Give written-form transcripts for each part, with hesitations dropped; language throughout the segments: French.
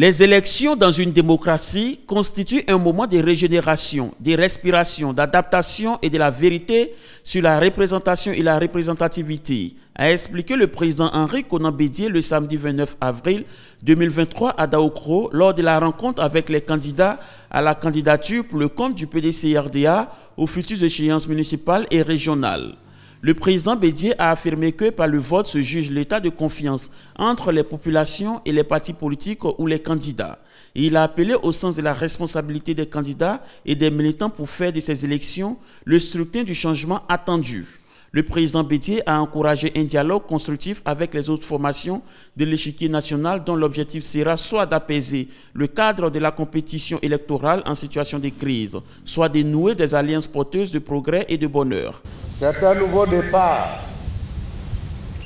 Les élections dans une démocratie constituent un moment de régénération, de respiration, d'adaptation et de la vérité sur la représentation et la représentativité, a expliqué le président Henri Konan Bédié le samedi 29 avril 2023 à Daokro lors de la rencontre avec les candidats à la candidature pour le compte du PDC-RDA aux futures échéances municipales et régionales. Le président Bédié a affirmé que par le vote se juge l'état de confiance entre les populations et les partis politiques ou les candidats. Et il a appelé au sens de la responsabilité des candidats et des militants pour faire de ces élections le scrutin du changement attendu. Le président Bédié a encouragé un dialogue constructif avec les autres formations de l'échiquier national dont l'objectif sera soit d'apaiser le cadre de la compétition électorale en situation de crise, soit de nouer des alliances porteuses de progrès et de bonheur. C'est un nouveau départ,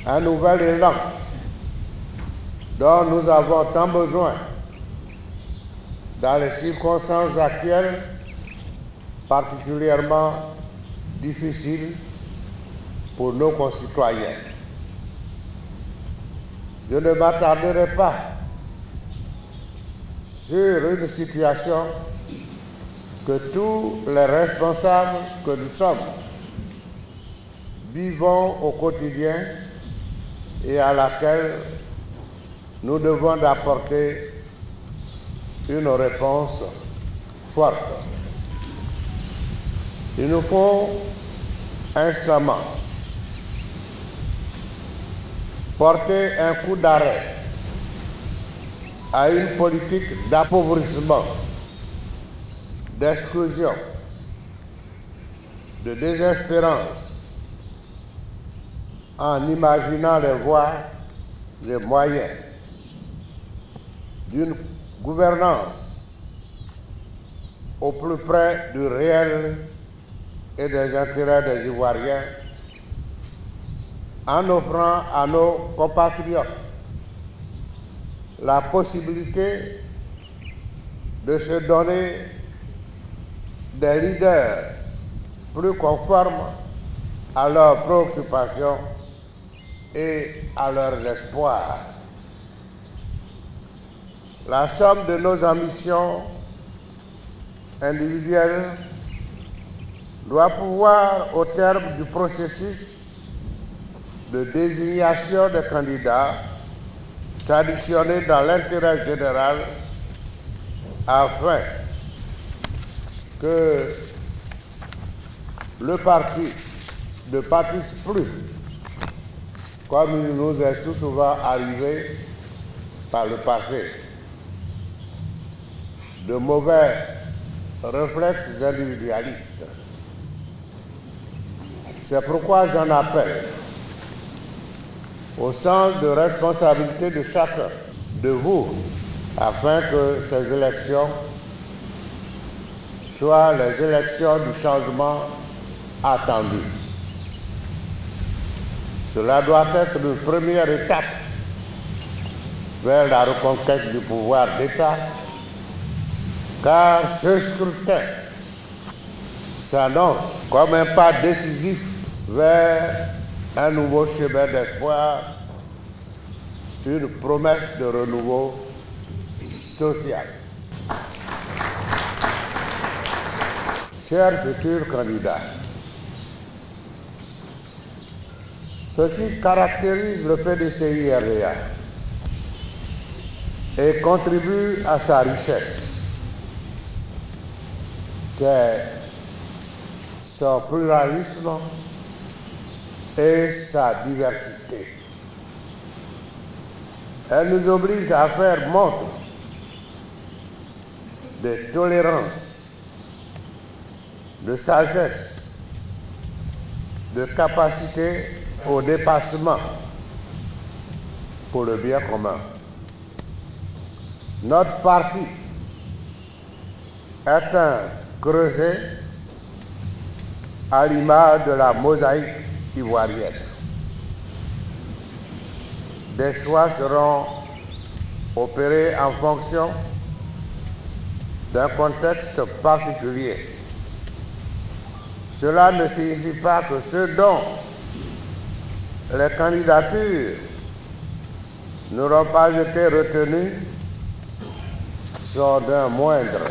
un nouvel élan dont nous avons tant besoin dans les circonstances actuelles particulièrement difficiles pour nos concitoyens. Je ne m'attarderai pas sur une situation que tous les responsables que nous sommes vivons au quotidien et à laquelle nous devons apporter une réponse forte. Il nous faut instamment porter un coup d'arrêt à une politique d'appauvrissement, d'exclusion, de désespérance, en imaginant les voies, les moyens d'une gouvernance au plus près du réel et des intérêts des Ivoiriens, en offrant à nos compatriotes la possibilité de se donner des leaders plus conformes à leurs préoccupations et à leurs espoirs. La somme de nos ambitions individuelles doit pouvoir, au terme du processus de désignation des candidats, s'additionner dans l'intérêt général afin que le parti ne pâtisse plus, comme il nous est tout souvent arrivé par le passé, de mauvais réflexes individualistes. C'est pourquoi j'en appelle au sens de responsabilité de chacun de vous, afin que ces élections soient les élections du changement attendu. Cela doit être une première étape vers la reconquête du pouvoir d'État, car ce scrutin s'annonce comme un pas décisif vers un nouveau chemin d'espoir, une promesse de renouveau social. Chers futurs candidats, ce qui caractérise le PDC-RDA et contribue à sa richesse, c'est son pluralisme et sa diversité. Elle nous oblige à faire montre de tolérance, de sagesse, de capacité au dépassement pour le bien commun. Notre parti est un creuset à l'image de la mosaïque ivoirienne. Des choix seront opérés en fonction d'un contexte particulier. Cela ne signifie pas que ceux dont les candidatures n'auront pas été retenues sont d'un moindre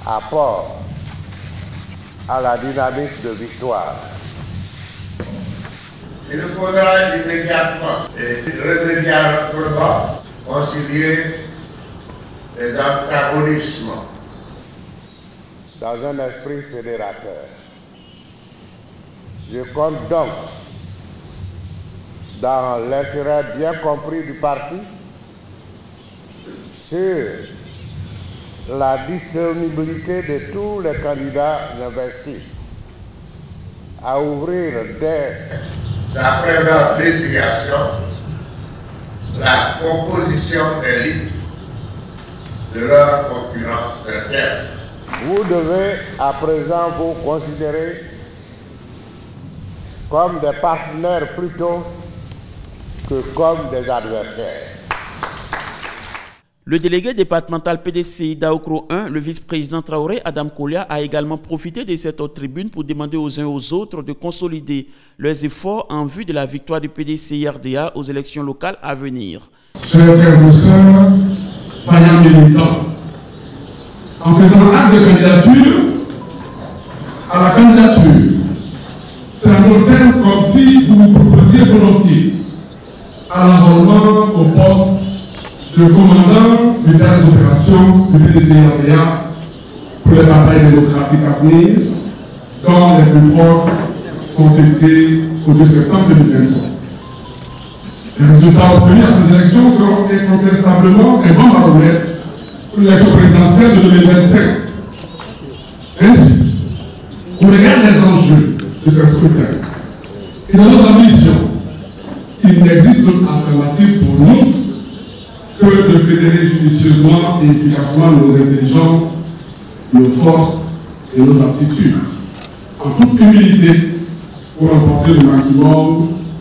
apport à la dynamique de victoire. Il faudra immédiatement et irrémédiablement concilier les antagonismes dans un esprit fédérateur. Je compte donc, dans l'intérêt bien compris du parti, sur la disponibilité de tous les candidats investis à ouvrir dès d'après leur désignation la composition des listes de leurs concurrents internes. Vous devez à présent vous considérer comme des partenaires plutôt que comme des adversaires. Le délégué départemental PDCI d'Aoukro 1, le vice-président Traoré Adam Kolia, a également profité de cette tribune pour demander aux uns et aux autres de consolider leurs efforts en vue de la victoire du PDCI RDA aux élections locales à venir. Chers frères et sœurs, vaillants militants, en faisant acte de candidature à la candidature, c'est un modèle comme si vous vous proposiez volontiers à l'enrôlement au poste de commandant du théâtre des opérations du PDCI RDA pour les batailles démocratiques à venir, dont les plus proches sont fixés au 2 septembre 2023. Les résultats obtenus à ces élections seront incontestablement un bon baromètre pour l'élection présidentielle de 2025. Ainsi, au regard des enjeux de ce scrutin et de nos ambitions, il n'existe d'autre alternative pour nous que de fédérer judicieusement et efficacement nos intelligences, nos forces et nos aptitudes, en toute humilité, pour remporter le maximum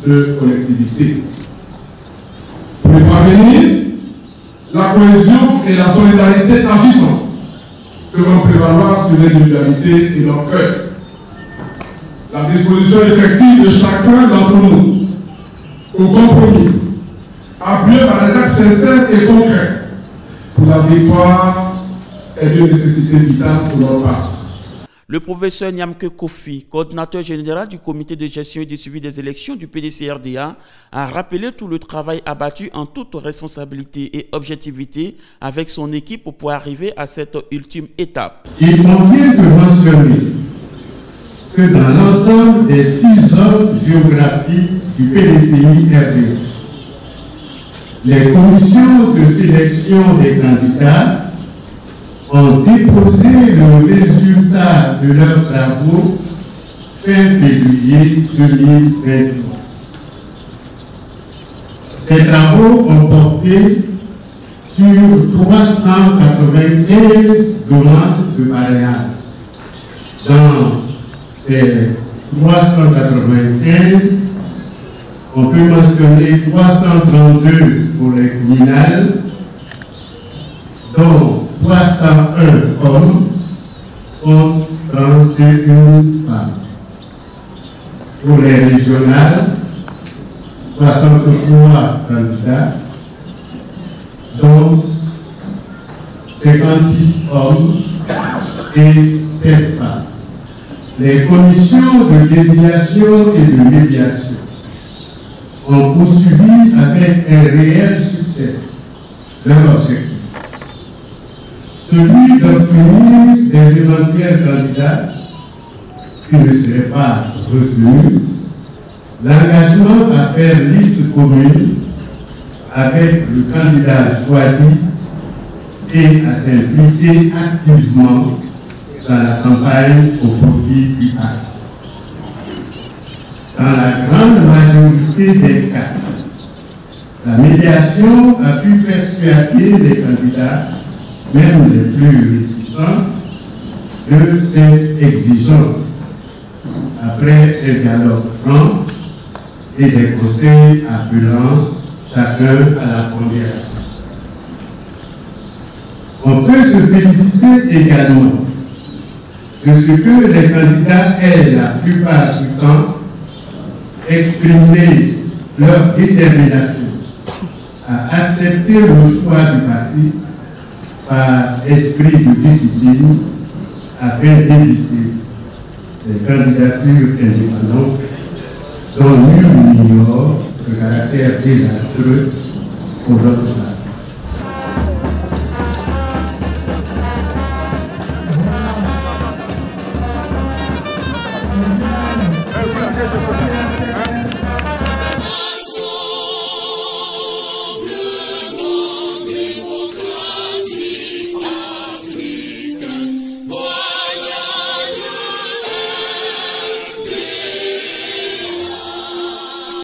de collectivité. Pour y parvenir, la cohésion et la solidarité agissantes devront prévaloir sur l'individualité et leur cœur. La disposition effective de chacun d'entre nous au compromis, appuyé par des actes sincères et concrets pour la victoire est une nécessité vitale pour leur part. Le professeur Nyamke Kofi, coordinateur général du comité de gestion et de suivi des élections du PDCI-RDA, a rappelé tout le travail abattu en toute responsabilité et objectivité avec son équipe pour arriver à cette ultime étape. Il convient de mentionner que dans l'ensemble des 6 zones géographiques du PDCI-RDA, les commissions de sélection des candidats ont déposé le résultat de leurs travaux fin février 2023. Ces travaux ont porté sur 395 demandes de parrainage. Dans ces 395, on peut mentionner 332 pour les communales, dont 301 hommes sont 31 femmes. Pour les régionales, 63 candidats, dont 56 hommes et 7 femmes. Les commissions de désignation et de médiation ont poursuivi avec un réel succès leur objectif, celui d'obtenir des éventuels candidats qui ne seraient pas retenus, l'engagement à faire liste commune avec le candidat choisi et à s'impliquer activement dans la campagne au profit du parti. Dans la grande majorité des cas, la médiation a pu persuader les candidats, même les plus réticents, de cette exigence, après un dialogue franc et des conseils appelant chacun à la pondération. On peut se féliciter également de ce que les candidats aient la plupart du temps exprimé leur détermination à accepter le choix du parti par esprit de discipline afin d'éviter les candidatures indépendantes dont nul n'ignore le caractère désastreux pour notre